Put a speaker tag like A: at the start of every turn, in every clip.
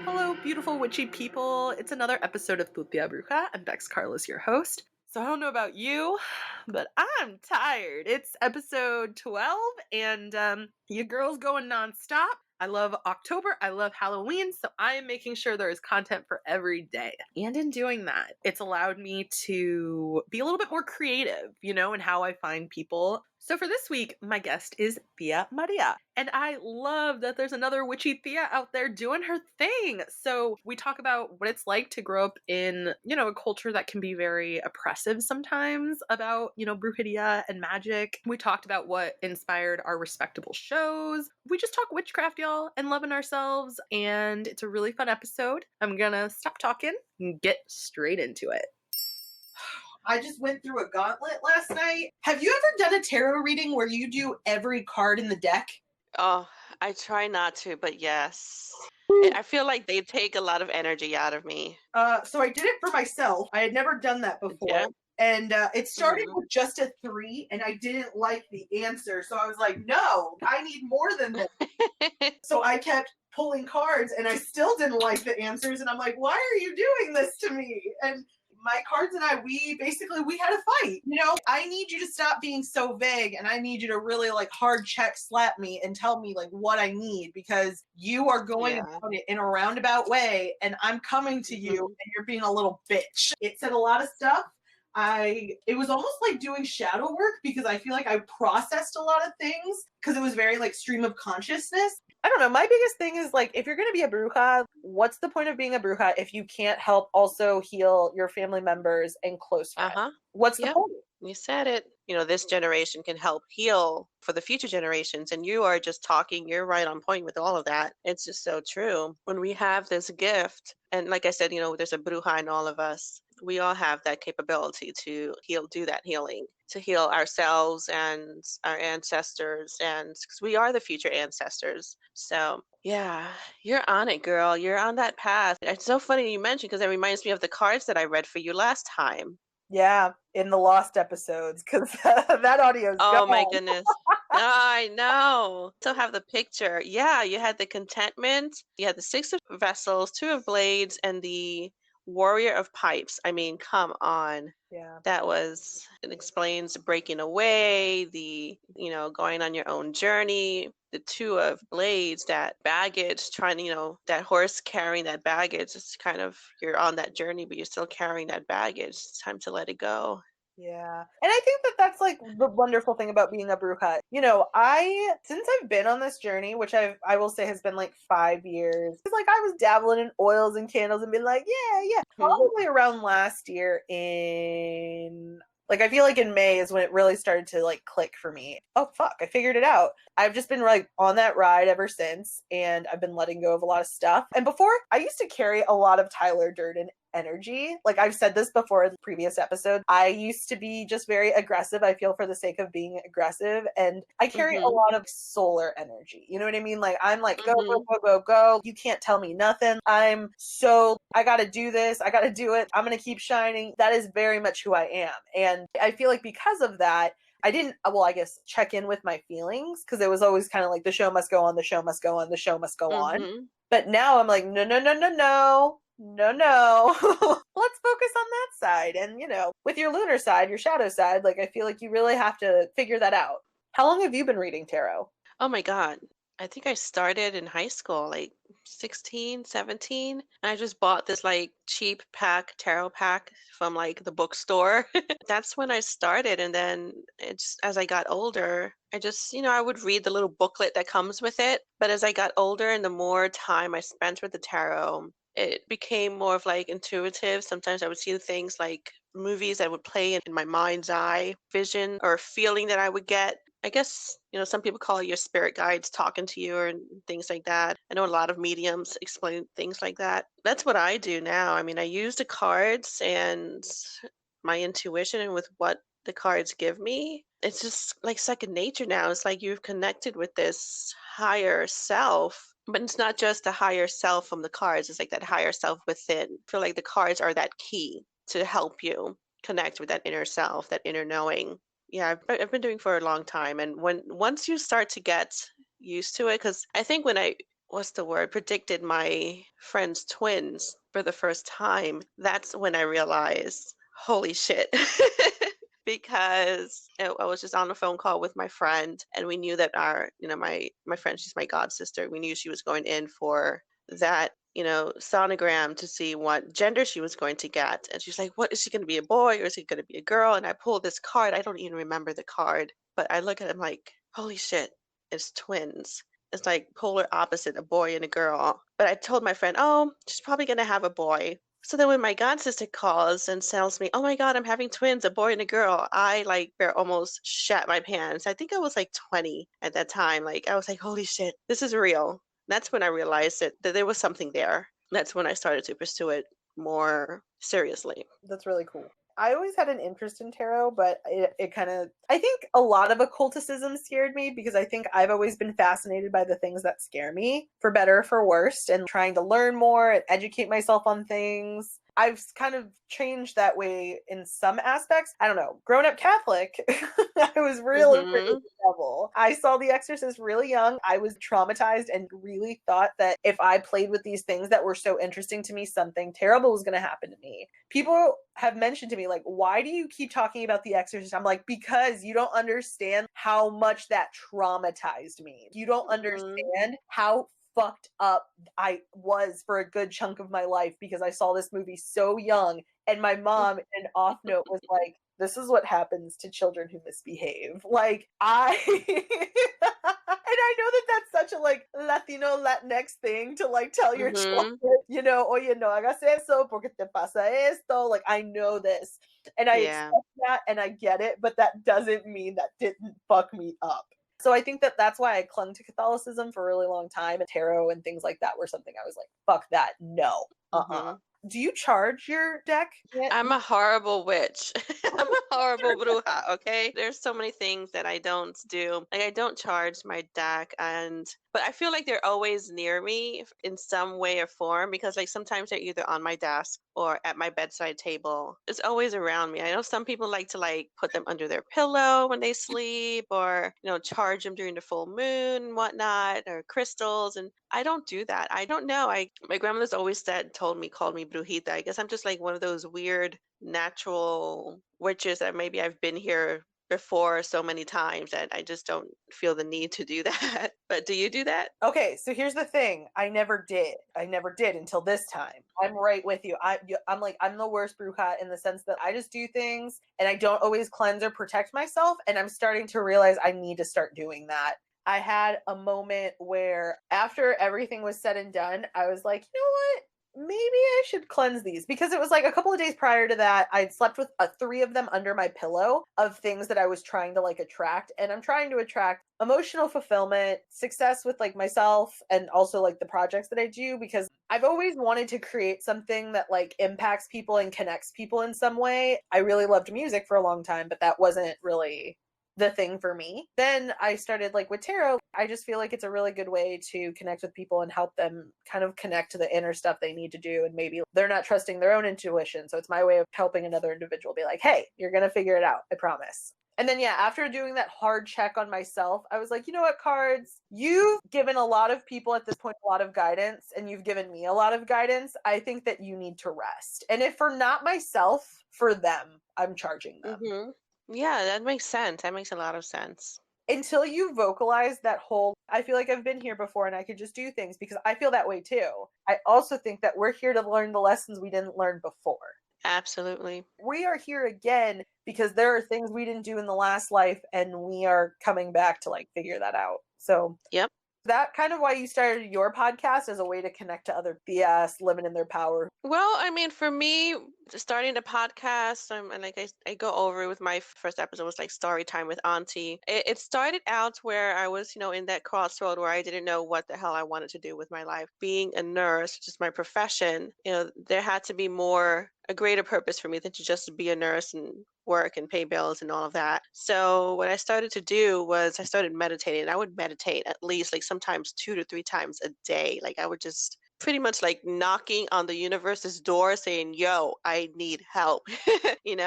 A: Hello, beautiful witchy people. It's another episode of Tía Bruja. I'm Bex Carlos, your host. So I don't know about you, but I'm tired. It's episode 12, and your girl's going nonstop. I love October. I love Halloween. So I am making sure there is content for every day. And in doing that, it's allowed me to be a little bit more creative, in how I find people. So for this week, my guest is Tía Maria. And I love that there's another witchy Tia out there doing her thing. So we talk about what it's like to grow up in, a culture that can be very oppressive sometimes about, brujeria and magic. We talked about what inspired our respectable shows. We just talk witchcraft, y'all, and loving ourselves. And it's a really fun episode. I'm gonna stop talking and get straight into it. I just went through a gauntlet last night. Have you ever done a tarot reading where you do every card in the deck?
B: Oh, I try not to, but yes. I feel like they take a lot of energy out of me.
A: So I did it for myself. I had never done that before.
B: Yeah.
A: And it started with just a 3, and I didn't like the answer. So I was like, no, I need more than this. So I kept pulling cards, and I still didn't like the answers. And I'm like, why are you doing this to me? And my cards and I, we had a fight. I need you to stop being so vague, and I need you to really hard check slap me and tell me what I need, because you are going about it in a roundabout way, and I'm coming to you and you're being a little bitch. It said a lot of stuff. It was almost like doing shadow work, because I feel like I processed a lot of things, because it was very stream of consciousness. I don't know. My biggest thing is if you're going to be a bruja, what's the point of being a bruja if you can't help also heal your family members and close friends? What's the point?
B: You said it. This generation can help heal for the future generations. And you are just talking, you're right on point with all of that. It's just so true. When we have this gift, and like I said, there's a bruja in all of us. We all have that capability to do that healing, to heal ourselves and our ancestors, and because we are the future ancestors. So yeah, you're on it, girl. You're on that path. It's so funny you mentioned, because it reminds me of the cards that I read for you last time.
A: Yeah, in the lost episodes, because that audio's
B: Oh
A: gone.
B: my goodness. I know. Still have the picture. Yeah, you had the contentment, you had the 6 of vessels, 2 of blades, and the warrior of pipes. I mean, come on.
A: Yeah.
B: It explains breaking away, the, going on your own journey, the 2 of blades, that baggage, trying, that horse carrying that baggage. It's kind of, you're on that journey, but you're still carrying that baggage. It's time to let it go.
A: Yeah. And I think that that's the wonderful thing about being a bruja. Since I've been on this journey, which I will say has been 5 years, it's I was dabbling in oils and candles and being yeah. Probably around last year in I feel in May is when it really started to click for me. Oh fuck, I figured it out. I've just been on that ride ever since, and I've been letting go of a lot of stuff. And before, I used to carry a lot of Tyler Durden energy. I've said this before in previous episodes, I used to be just very aggressive. I feel for the sake of being aggressive, and I carry a lot of solar energy. You know what I mean? I'm go. You can't tell me nothing. I gotta do this. I gotta do it. I'm gonna keep shining. That is very much who I am. And I feel because of that, I didn't, I guess, check in with my feelings, because it was always kind of the show must go on, the show must go on, the show must go on. But now I'm no. Let's focus on that side. And, with your lunar side, your shadow side, I feel you really have to figure that out. How long have you been reading tarot?
B: Oh my God. I think I started in high school, 16, 17. And I just bought this cheap tarot pack from the bookstore. That's when I started. And then as I got older, I just, I would read the little booklet that comes with it. But as I got older and the more time I spent with the tarot, it became more of intuitive. Sometimes I would see things movies that would play in my mind's eye, vision or feeling that I would get. I guess, some people call it your spirit guides talking to you and things like that. I know a lot of mediums explain things like that. That's what I do now. I mean, I use the cards and my intuition and with what the cards give me. It's just second nature now. It's you've connected with this higher self. But it's not just the higher self from the cards. It's that higher self within. I feel the cards are that key to help you connect with that inner self, that inner knowing. Yeah, I've been doing for a long time. And once you start to get used to it, because I think when I, what's the word, predicted my friend's twins for the first time, that's when I realized, holy shit. Because I was just on a phone call with my friend, and we knew that my friend, she's my god sister. We knew she was going in for that, sonogram to see what gender she was going to get. And she's like, what is she going to be, a boy or is it going to be a girl? And I pulled this card. I don't even remember the card, but I look at it, I'm like, holy shit, it's twins. It's like polar opposite, a boy and a girl. But I told my friend, oh, she's probably going to have a boy. So then when my god sister calls and tells me, oh my God, I'm having twins, a boy and a girl, I like almost shat my pants. I think I was like 20 at that time. Like I was like, holy shit, this is real. That's when I realized that there was something there. That's when I started to pursue it more seriously.
A: That's really cool. I always had an interest in tarot, but it kind of, I think a lot of occulticism scared me because I think I've always been fascinated by the things that scare me, for better or for worse, and trying to learn more and educate myself on things. I've kind of changed that way in some aspects. I don't know. Grown up Catholic, I was real afraid of the devil. I saw The Exorcist really young. I was traumatized and really thought that if I played with these things that were so interesting to me, something terrible was going to happen to me. People have mentioned to me, like, why do you keep talking about The Exorcist? I'm like, because you don't understand how much that traumatized me. You don't understand how fucked up I was for a good chunk of my life because I saw this movie so young. And my mom, in an off note, was like, this is what happens to children who misbehave. Like, and I know that that's such a like Latino Latinx thing to like tell your children, oye, no hagas eso porque te pasa esto. Like, I know this and I
B: Yeah.
A: accept that and I get it, but that doesn't mean that didn't fuck me up. So I think that that's why I clung to Catholicism for a really long time, and tarot and things like that were something I was like, fuck that, no. Do you charge your deck yet?
B: I'm a horrible witch. I'm a horrible bruja, okay? There's so many things that I don't do. Like I don't charge my deck, but I feel like they're always near me in some way or form because like sometimes they're either on my desk or at my bedside table. It's always around me. I know some people like to like put them under their pillow when they sleep or, charge them during the full moon and whatnot or crystals. And I don't do that. I don't know. My grandmother's always called me brujita. I guess I'm just like one of those weird natural witches that maybe I've been here before so many times that I just don't feel the need to do that. But do you do that?
A: Okay, so here's the thing. I never did. I never did until this time. I'm right with you. I'm like, I'm the worst bruja in the sense that I just do things and I don't always cleanse or protect myself. And I'm starting to realize I need to start doing that. I had a moment where after everything was said and done, I was like, you know what? Maybe I should cleanse these because it was like a couple of days prior to that, I'd slept with 3 of them under my pillow of things that I was trying to like attract. And I'm trying to attract emotional fulfillment, success with like myself and also like the projects that I do because I've always wanted to create something that like impacts people and connects people in some way. I really loved music for a long time, but that wasn't really the thing for me. Then I started like with tarot. I just feel like it's a really good way to connect with people and help them kind of connect to the inner stuff they need to do. And maybe they're not trusting their own intuition. So it's my way of helping another individual be like, hey, you're going to figure it out. I promise. And then, yeah, after doing that hard check on myself, I was like, you know what, cards? You've given a lot of people at this point a lot of guidance, and you've given me a lot of guidance. I think that you need to rest. And if for not myself, for them, I'm charging them.
B: Yeah, that makes sense. That makes a lot of sense.
A: Until you vocalize that whole, I feel like I've been here before and I could just do things because I feel that way too. I also think that we're here to learn the lessons we didn't learn before.
B: Absolutely.
A: We are here again because there are things we didn't do in the last life and we are coming back to like figure that out. So
B: Yep.
A: that kind of why you started your podcast as a way to connect to other Tías living in their power?
B: Well, I mean, for me, starting the podcast, and like I go over it with my first episode was like story time with Auntie. It started out where I was, in that crossroad where I didn't know what the hell I wanted to do with my life. Being a nurse, which is my profession, there had to be a greater purpose for me than to just be a nurse and work and pay bills and all of that. So what I started to do was I started meditating. I would meditate at least like sometimes 2 to 3 times a day. Like I would just pretty much like knocking on the universe's door saying, yo, I need help.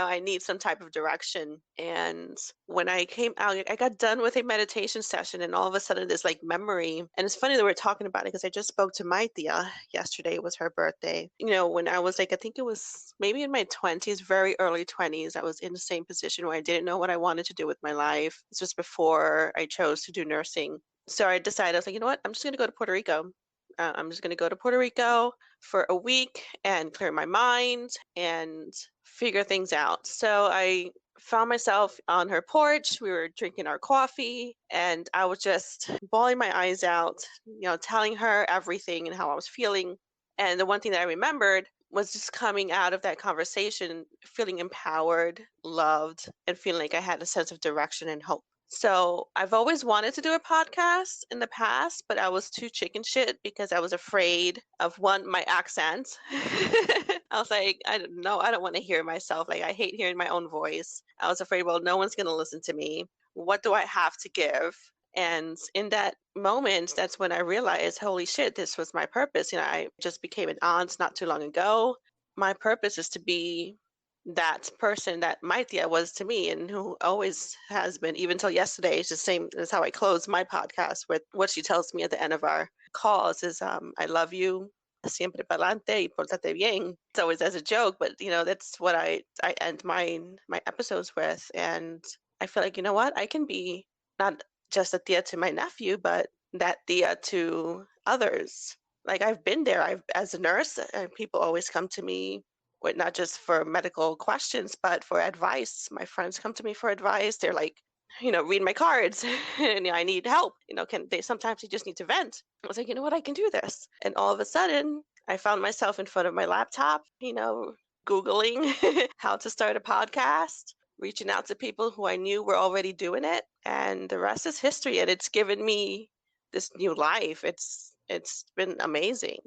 B: I need some type of direction. And when I came out, I got done with a meditation session, and all of a sudden this like memory. And it's funny that we're talking about it because I just spoke to my Tia yesterday. It was her birthday. When I was like, I think it was maybe in my 20s, very early 20s, I was in the same position where I didn't know what I wanted to do with my life. This was before I chose to do nursing. So I decided, I was like, you know what? I'm just going to go to Puerto Rico. I'm just going to go to Puerto Rico for a week and clear my mind and figure things out. So I found myself on her porch. We were drinking our coffee, and I was just bawling my eyes out, telling her everything and how I was feeling. And the one thing that I remembered was just coming out of that conversation, feeling empowered, loved, and feeling like I had a sense of direction and hope. So I've always wanted to do a podcast in the past, but I was too chicken shit because I was afraid of my accent. I was like, I don't know, I don't want to hear myself. Like, I hate hearing my own voice. I was afraid, well, no one's going to listen to me. What do I have to give? And in that moment, that's when I realized, holy shit, this was my purpose. I just became an aunt not too long ago. My purpose is to be that person that my Tia was to me and who always has been, even till yesterday. It's the same as how I close my podcast with what she tells me at the end of our calls is, I love you, siempre pa'lante y pórtate bien. It's always as a joke, but that's what I end my episodes with. And I feel like, you know what, I can be not just a Tia to my nephew, but that Tia to others. Like, I've been there. As a nurse, people always come to me with not just for medical questions, but for advice. My friends come to me for advice. They're like, read my cards and I need help. Sometimes you just need to vent. I was like, you know what, I can do this. And all of a sudden I found myself in front of my laptop, Googling how to start a podcast, reaching out to people who I knew were already doing it. And the rest is history. And it's given me this new life. It's been amazing.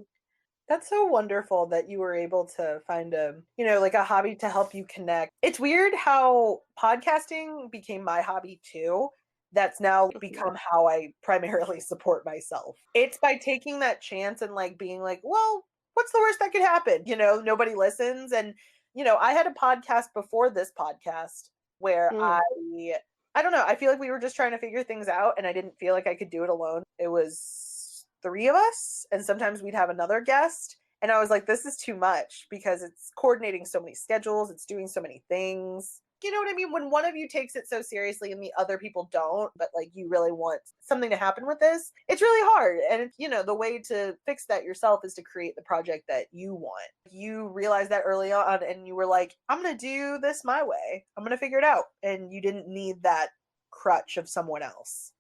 A: That's so wonderful that you were able to find like a hobby to help you connect. It's weird how podcasting became my hobby too. That's now become how I primarily support myself. It's by taking that chance and like being like, well, what's the worst that could happen? Nobody listens. And, I had a podcast before this podcast where I don't know, I feel like we were just trying to figure things out and I didn't feel like I could do it alone. It was 3 of us, and sometimes we'd have another guest, and I was like, this is too much because it's coordinating so many schedules, it's doing so many things. You know what I mean? When one of you takes it so seriously and the other people don't, but like you really want something to happen with this, it's really hard. And the way to fix that yourself is to create the project that you want. You realized that early on and you were like, I'm going to do this my way. I'm going to figure it out. And you didn't need that crutch of someone else.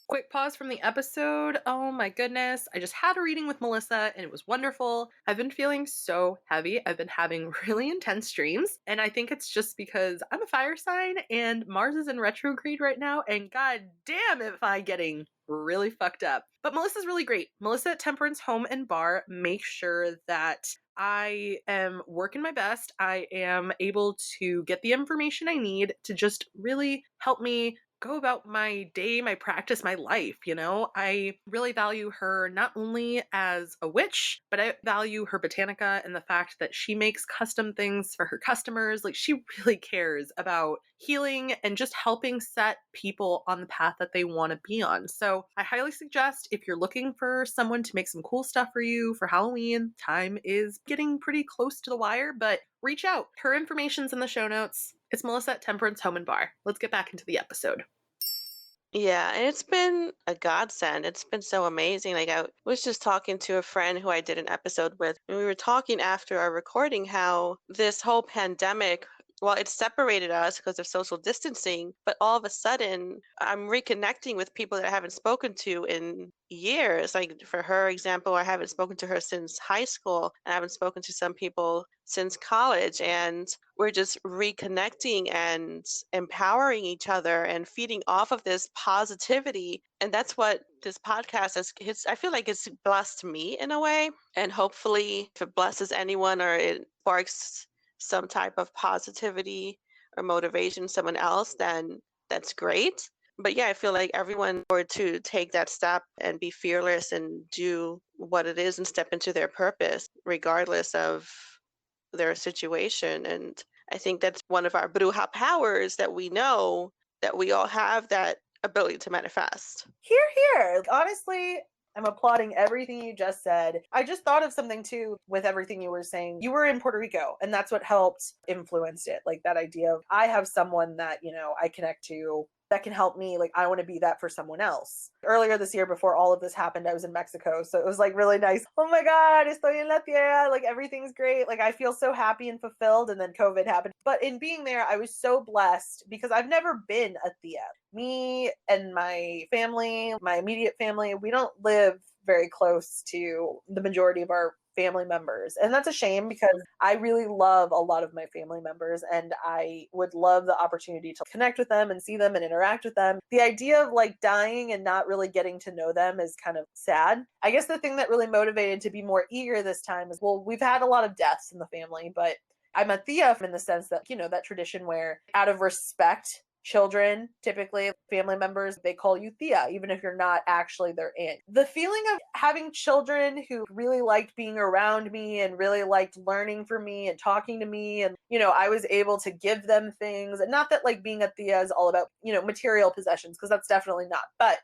A: Quick pause from the episode. Oh my goodness. I just had a reading with Melissa and it was wonderful. I've been feeling so heavy. I've been having really intense dreams. And I think it's just because I'm a fire sign and Mars is in retrograde right now. And god damn if I'm getting really fucked up. But Melissa's really great. Melissa at Temperance Home and Bar makes sure that I am working my best. I am able to get the information I need to just really help me go about my day, my practice, my life, I really value her not only as a witch, but I value her botanica and the fact that she makes custom things for her customers. Like, she really cares about healing and just helping set people on the path that they want to be on. So I highly suggest, if you're looking for someone to make some cool stuff for you for Halloween, time is getting pretty close to the wire, but reach out. Her information's in the show notes. It's Melissa at Temperance Home and Bar. Let's get back into the episode.
B: Yeah, and it's been a godsend. It's been so amazing. Like, I was just talking to a friend who I did an episode with, and we were talking after our recording how this whole pandemic, well, it separated us because of social distancing, but all of a sudden I'm reconnecting with people that I haven't spoken to in years. Like, for her example, I haven't spoken to her since high school, and I haven't spoken to some people since college, and we're just reconnecting and empowering each other and feeding off of this positivity. And that's what this podcast has, I feel like it's blessed me in a way. And hopefully if it blesses anyone or it sparks some type of positivity or motivation someone else, then that's great. But yeah, I feel like everyone were to take that step and be fearless and do what it is and step into their purpose, regardless of their situation. And I think that's one of our Bruja powers that we know that we all have that ability to manifest.
A: Here, here. Honestly, I'm applauding everything you just said. I just thought of something too with everything you were saying. You were in Puerto Rico, and that's what helped influence it. Like that idea of I have someone that, I connect to that can help me. Like I want to be that for someone else. Earlier this year, before all of this happened, I was in Mexico. So it was like really nice. Oh my God, estoy en la tierra. Like everything's great. Like I feel so happy and fulfilled. And then COVID happened. But in being there, I was so blessed because I've never been a Tia. Me and my family, my immediate family, we don't live very close to the majority of our family members. And that's a shame because I really love a lot of my family members and I would love the opportunity to connect with them and see them and interact with them. The idea of like dying and not really getting to know them is kind of sad. I guess the thing that really motivated to be more eager this time is, well, we've had a lot of deaths in the family, but I'm a Tia in the sense that, that tradition where out of respect, children, typically family members, they call you Tia, even if you're not actually their aunt. The feeling of having children who really liked being around me and really liked learning from me and talking to me, and, I was able to give them things. And not that like being a Tia is all about, material possessions, because that's definitely not. But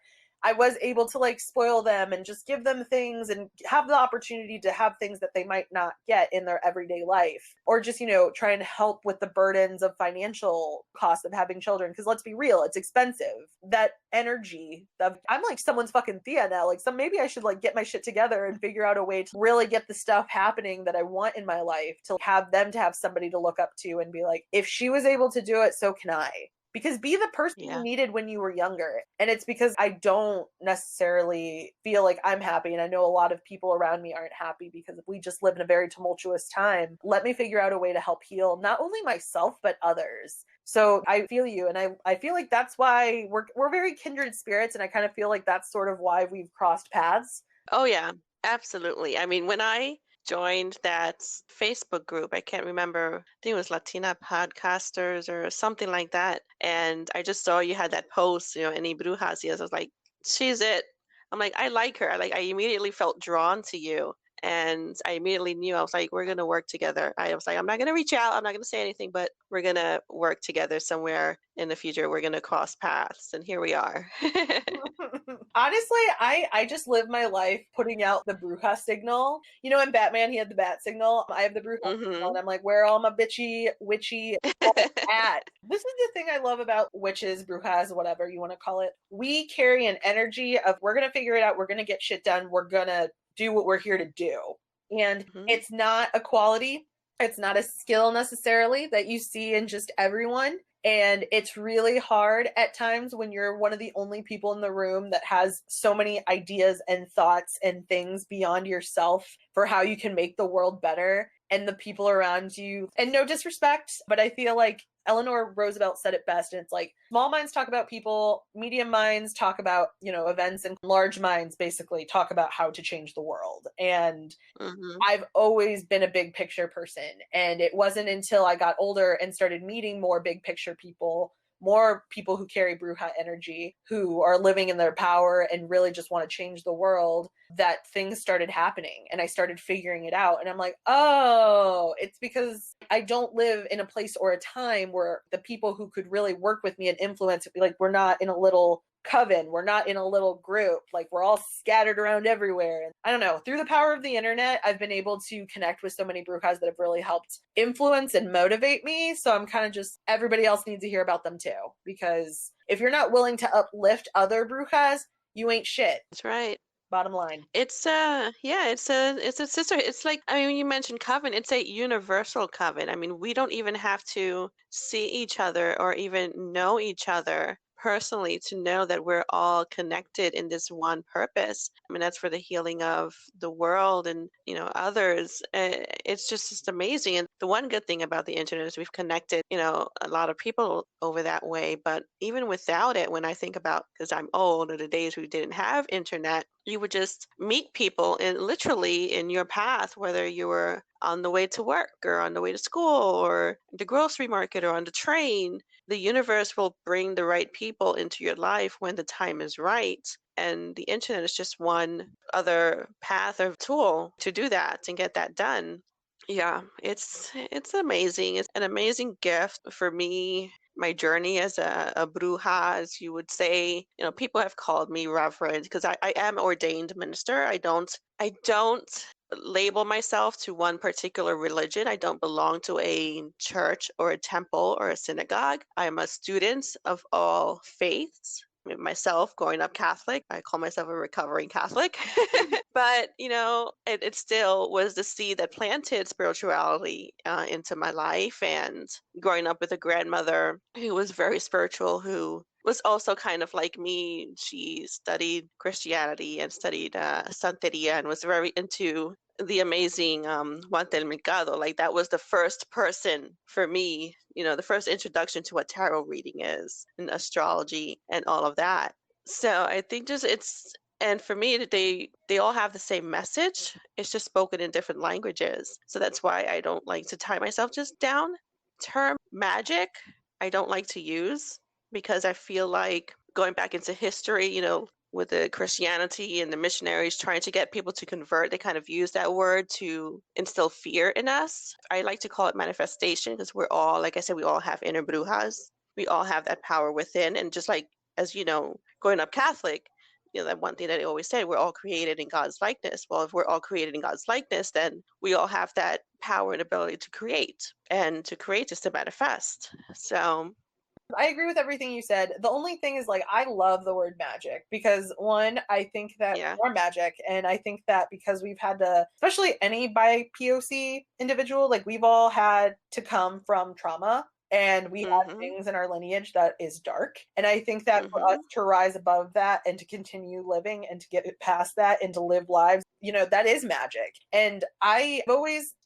A: I was able to like spoil them and just give them things and have the opportunity to have things that they might not get in their everyday life. Or just, try and help with the burdens of financial costs of having children. Because let's be real, it's expensive. That energy of, I'm like someone's fucking Tia now. Like maybe I should like get my shit together and figure out a way to really get the stuff happening that I want in my life, to have them to have somebody to look up to and be like, if she was able to do it, so can I. Because be the person you needed when you were younger. And it's because I don't necessarily feel like I'm happy. And I know a lot of people around me aren't happy because we just live in a very tumultuous time. Let me figure out a way to help heal not only myself, but others. So I feel you. And I feel like that's why we're very kindred spirits. And I kind of feel like that's sort of why we've crossed paths.
B: Oh, yeah, absolutely. I mean, when I joined that Facebook group, I can't remember, I think it was Latina Podcasters or something like that. And I just saw you had that post, any brujas. Yes, I was like, she's it. I'm like, I like her. I immediately felt drawn to you. And I immediately knew, I was like, we're going to work together. I was like, I'm not going to reach out. I'm not going to say anything, but we're going to work together somewhere in the future. We're going to cross paths. And here we are.
A: Honestly, I just live my life putting out the bruja signal. In Batman, he had the bat signal. I have the bruja signal, and I'm like, where are all my bitchy, witchy at? This is the thing I love about witches, brujas, whatever you want to call it. We carry an energy of, we're going to figure it out. We're going to get shit done. We're going to do what we're here to do. And it's not a quality. It's not a skill necessarily that you see in just everyone. And it's really hard at times when you're one of the only people in the room that has so many ideas and thoughts and things beyond yourself for how you can make the world better. And the people around you, and no disrespect, but I feel like Eleanor Roosevelt said it best. And it's like, small minds talk about people, medium minds talk about, events, and large minds basically talk about how to change the world. And I've always been a big picture person. And it wasn't until I got older and started meeting more big picture people, more people who carry bruja energy, who are living in their power and really just want to change the world, that things started happening. And I started figuring it out. And I'm like, oh, it's because I don't live in a place or a time where the people who could really work with me and influence it, like, we're not in a little coven, we're not in a little group, like we're all scattered around everywhere. And I don't know, through the power of the internet, I've been able to connect with so many brujas that have really helped influence and motivate me. So I'm kind of just, everybody else needs to hear about them too, because if you're not willing to uplift other brujas, you ain't shit.
B: That's right.
A: Bottom line.
B: It's it's a sister. It's like, I mean, you mentioned coven. It's a universal coven. I mean, we don't even have to see each other or even know each other personally to know that we're all connected in this one purpose. I mean, that's for the healing of the world and, others. It's just amazing. And the one good thing about the internet is we've connected, a lot of people over that way. But even without it, when I think about, because I'm old, or the days we didn't have internet, you would just meet people in literally in your path, whether you were on the way to work or on the way to school or the grocery market or on the train. The universe will bring the right people into your life when the time is right. And the internet is just one other path or tool to do that and get that done. Yeah, it's amazing. It's an amazing gift for me. My journey as a bruja, as you would say, people have called me reverend because I am ordained minister. I don't label myself to one particular religion. I don't belong to a church or a temple or a synagogue. I am a student of all faiths. Myself, growing up Catholic, I call myself a recovering Catholic. But, it still was the seed that planted spirituality into my life. And growing up with a grandmother who was very spiritual, who was also kind of like me. She studied Christianity and studied Santeria and was very into the amazing Juan del Mercado. Like that was the first person for me, the first introduction to what tarot reading is and astrology and all of that. So I think and for me, they all have the same message. It's just spoken in different languages. So that's why I don't like to tie myself just down. Term magic, I don't like to use because I feel like going back into history, with the Christianity and the missionaries trying to get people to convert, they kind of use that word to instill fear in us. I like to call it manifestation because we're all, like I said, we all have inner brujas. We all have that power within. And just like, as you know, growing up Catholic, that one thing that I always say, we're all created in God's likeness. Well, if we're all created in God's likeness, then we all have that power and ability to create. And to create is to manifest. So
A: I agree with everything you said. The only thing is, like, I love the word magic because, one, I think that
B: yeah.
A: we are magic. And I think that because we've had to, especially any bi POC individual, like, we've all had to come from trauma and we have
B: Mm-hmm.
A: things in our lineage that is dark. And I think that for us
B: Mm-hmm.
A: to rise above that and to continue living and to get past that and to live lives, that is magic. And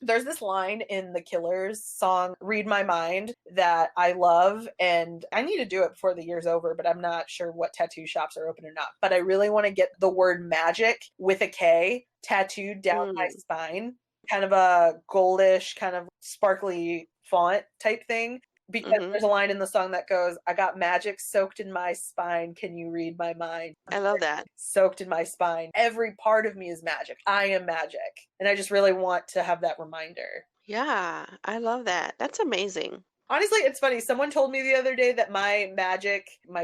A: there's this line in the Killers song, Read My Mind, that I love. And I need to do it before the year's over, but I'm not sure what tattoo shops are open or not. But I really want to get the word magic with a K tattooed down my spine, kind of a goldish, kind of sparkly font type thing, because
B: Mm-hmm.
A: there's a line in the song that goes, I got magic soaked in my spine. Can you read my mind?
B: I love that.
A: Soaked in my spine. Every part of me is magic. I am magic. And I just really want to have that reminder.
B: Yeah, I love that. That's amazing.
A: Honestly, it's funny. Someone told me the other day that my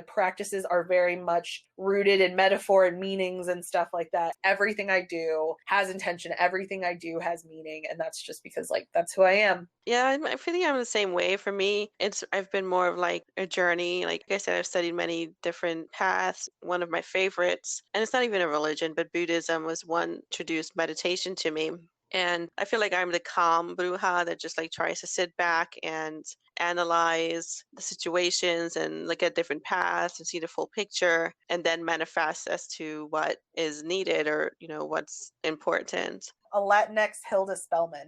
A: practices are very much rooted in metaphor and meanings and stuff like that. Everything I do has intention. Everything I do has meaning. And that's just because, like, that's who I am.
B: Yeah, I feel like I'm the same way. For me, I've been more of like a journey. Like I said, I've studied many different paths. One of my favorites, and it's not even a religion, but Buddhism was one introduced meditation to me. And I feel like I'm the calm bruja that just like tries to sit back and analyze the situations and look at different paths and see the full picture and then manifest as to what is needed or, what's important.
A: A Latinx Hilda Spellman.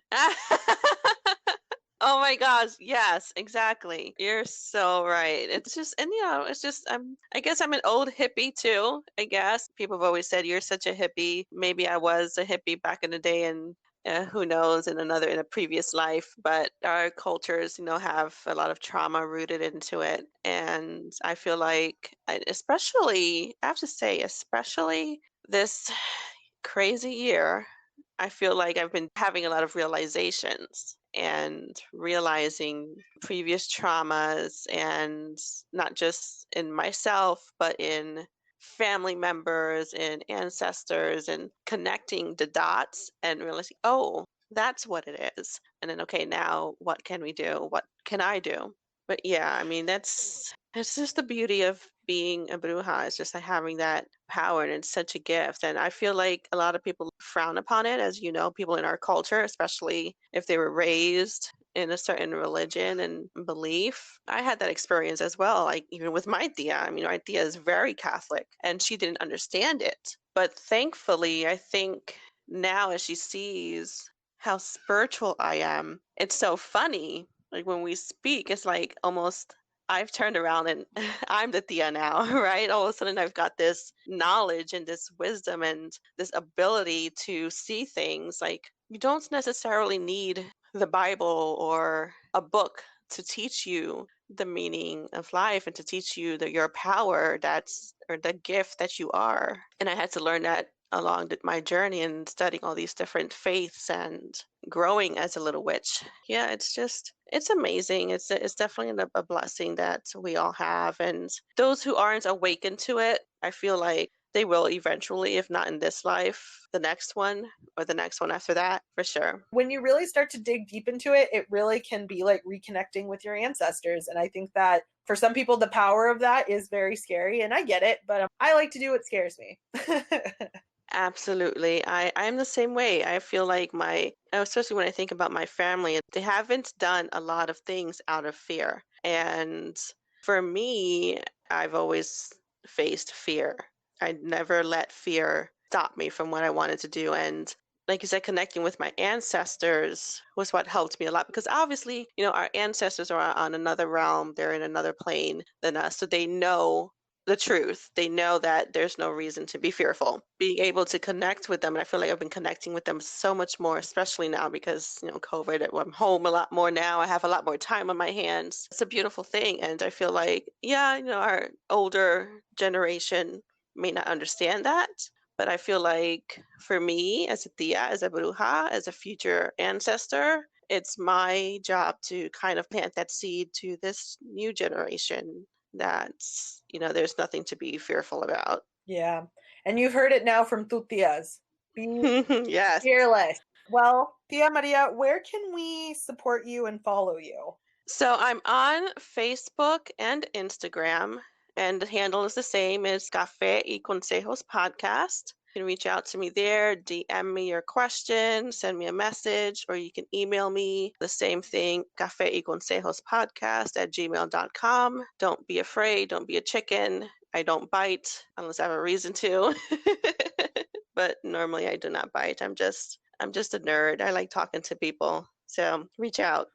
B: Oh my gosh, yes, exactly. You're so right. It's just, and it's just, I guess I'm an old hippie too, I guess. People have always said, you're such a hippie. Maybe I was a hippie back in the day and who knows, in a previous life, but our cultures, have a lot of trauma rooted into it. And I feel like, especially, I have to say, especially this crazy year, I feel like I've been having a lot of realizations and realizing previous traumas, and not just in myself, but in family members and ancestors, and connecting the dots and realizing, oh, that's what it is. And then, okay, now what can we do? What can I do? But yeah, I mean, it's just the beauty of being a bruja. It's just like having that power, and it's such a gift. And I feel like a lot of people frown upon it, as you know, people in our culture, especially if they were raised in a certain religion and belief. I had that experience as well, like even with my tia. I mean, my tia is very Catholic and she didn't understand it. But thankfully, I think now as she sees how spiritual I am, it's so funny. Like when we speak, it's like almost I've turned around and I'm the Tia now, right? All of a sudden, I've got this knowledge and this wisdom and this ability to see things. Like, you don't necessarily need the Bible or a book to teach you the meaning of life and to teach you your power or the gift that you are. And I had to learn that along my journey and studying all these different faiths and growing as a little witch. Yeah, it's amazing. It's definitely a blessing that we all have. And those who aren't awakened to it, I feel like they will eventually, if not in this life, the next one or the next one after that, for sure.
A: When you really start to dig deep into it, it really can be like reconnecting with your ancestors. And I think that for some people, the power of that is very scary. And I get it, but I like to do what scares me.
B: Absolutely. I'm the same way. I feel like especially when I think about my family, they haven't done a lot of things out of fear. And for me, I've always faced fear. I never let fear stop me from what I wanted to do. And like you said, connecting with my ancestors was what helped me a lot because obviously, our ancestors are on another realm. They're in another plane than us. So they know the truth. They know that there's no reason to be fearful. Being able to connect with them, and I feel like I've been connecting with them so much more, especially now because, COVID, I'm home a lot more now. I have a lot more time on my hands. It's a beautiful thing. And I feel like, our older generation may not understand that. But I feel like for me, as a tia, as a bruja, as a future ancestor, it's my job to kind of plant that seed to this new generation that, there's nothing to be fearful about.
A: Yeah. And you've heard it now from tu tias. Be
B: Yes.
A: fearless. Well, Tia Maria, where can we support you and follow you?
B: So I'm on Facebook and Instagram, and the handle is the same as Café y Consejos Podcast. You can reach out to me there, DM me your question, send me a message, or you can email me the same thing, Café y Consejos Podcast @gmail.com. Don't be afraid. Don't be a chicken. I don't bite unless I have a reason to. But normally I do not bite. I'm just a nerd. I like talking to people. So reach out.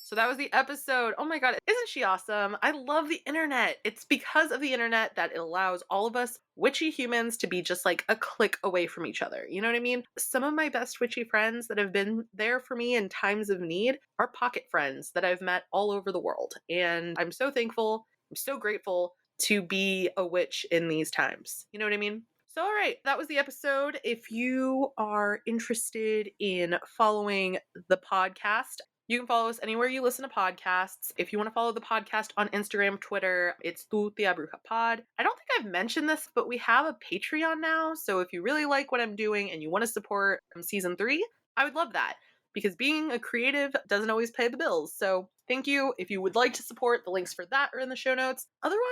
A: So that was the episode. Oh my God, isn't she awesome? I love the internet. It's because of the internet that it allows all of us witchy humans to be just like a click away from each other. You know what I mean? Some of my best witchy friends that have been there for me in times of need are pocket friends that I've met all over the world. And I'm so thankful, I'm so grateful to be a witch in these times. You know what I mean? So, all right, that was the episode. If you are interested in following the podcast, you can follow us anywhere you listen to podcasts. If you want to follow the podcast on Instagram, Twitter, it's Tu Tia Bruja Pod. I don't think I've mentioned this, but we have a Patreon now. So if you really like what I'm doing and you want to support season 3, I would love that because being a creative doesn't always pay the bills. So thank you. If you would like to support, the links for that are in the show notes. Otherwise,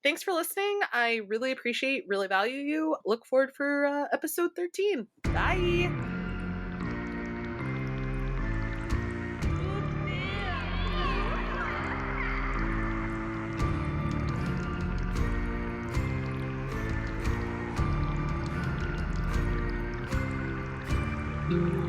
A: thanks for listening. I really appreciate, really value you. Look forward for episode 13. Bye. Mm-hmm.